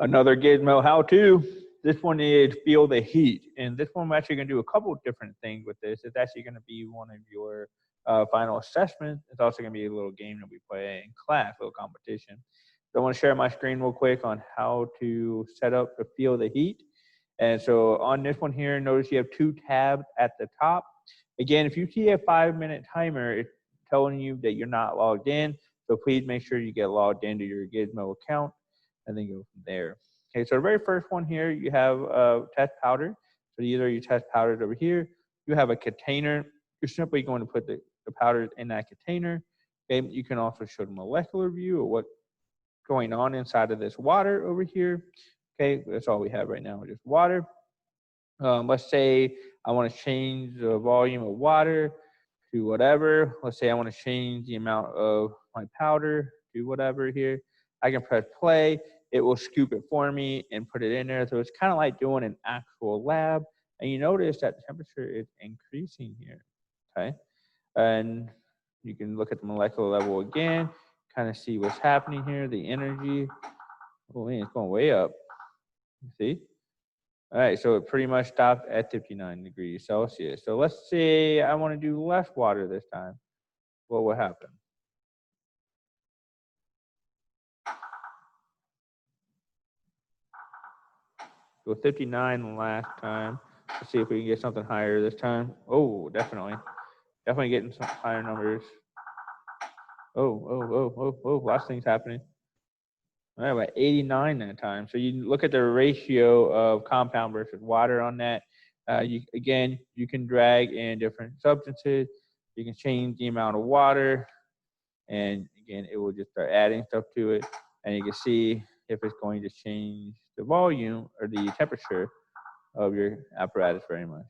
Another Gizmo how-to. This one is feel the heat. And this one, we're actually going to do a couple of different things with this. It's actually going to be one of your final assessments. It's also going to be a little game that we play in class, a little competition. So I want to share my screen real quick on how to set up to feel the heat. And so on this one here, notice you have two tabs at the top. Again, if you see a 5-minute timer, it's telling you that you're not logged in. So please make sure you get logged into your Gizmo account and then go from there. Okay, so the very first one here, you have test powder. So these are your test powders over here. You have a container. You're simply going to put the powders in that container. Okay, you can also show the molecular view of what's going on inside of this water over here. Okay, that's all we have right now, just water. Let's say I want to change the volume of water to whatever. Let's say I want to change the amount of my powder to whatever here. I can press play. It will scoop it for me and put it in there. So it's kind of like doing an actual lab. And you notice that the temperature is increasing here, okay? And you can look at the molecular level again, kind of see what's happening here, the energy. Oh man, it's going way up. You see? All right, so it pretty much stopped at 59 degrees Celsius. So let's say I want to do less water this time. What will happen? So 59 last time. Let's see if we can get something higher this time. Oh, definitely. Definitely getting some higher numbers. Oh, lots of things happening. All right, about 89 that time. So you look at the ratio of compound versus water on that. Again, you can drag in different substances. You can change the amount of water. And again, it will just start adding stuff to it. And you can see if it's going to change the volume or the temperature of your apparatus very much.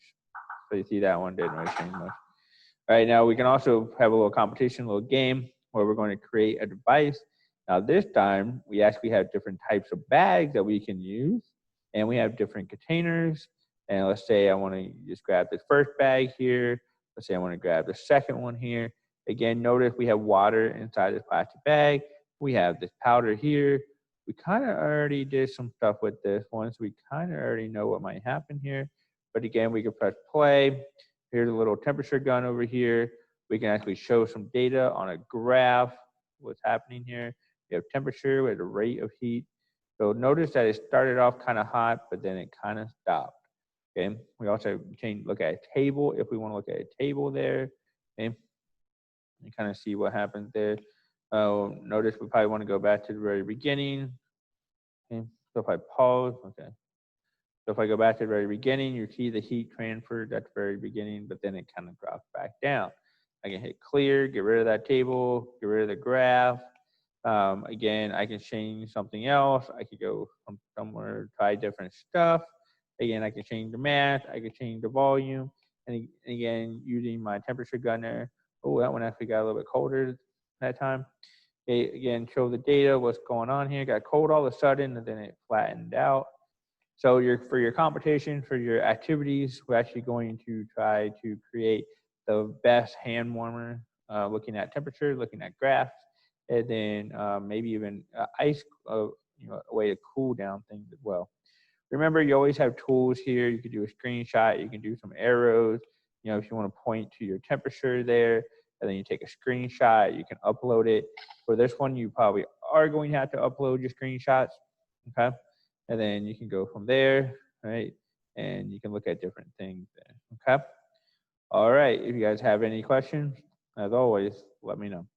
So you see that one didn't really change much. All right, now we can also have a little competition, a little game where we're going to create a device. Now this time, we actually have different types of bags that we can use, and we have different containers. And let's say I want to just grab this first bag here. Let's say I want to grab the second one here. Again, notice we have water inside this plastic bag. We have this powder here. We kind of already did some stuff with this one, so we kind of already know what might happen here. But again, we can press play. Here's a little temperature gun over here. We can actually show some data on a graph, what's happening here. We have temperature, we have the rate of heat. So notice that it started off kind of hot, but then it kind of stopped. Okay. We also look at a table if we want to look at a table there. Okay. You kind of see what happens there. Notice we probably want to go back to the very beginning. Okay. So if I pause, okay. So if I go back to the very beginning, you see the heat transferred at the very beginning, but then it kind of drops back down. I can hit clear, get rid of that table, get rid of the graph. Again, I can change something else. I could go from somewhere, try different stuff. Again, I can change the math. I can change the volume. And again, using my temperature gunner. Oh, that one actually got a little bit colder that time. Okay, again, show the data, what's going on here. It got cold all of a sudden, and then it flattened out. So for your competition, for your activities, we're actually going to try to create the best hand warmer, looking at temperature, looking at graphs, and then maybe even ice, a way to cool down things as well. Remember, you always have tools here. You can do a screenshot. You can do some arrows. If you want to point to your temperature there, and then you take a screenshot, you can upload it. For this one, you probably are going to have to upload your screenshots, okay? And then you can go from there, right? And you can look at different things there, okay? All right, if you guys have any questions, as always, let me know.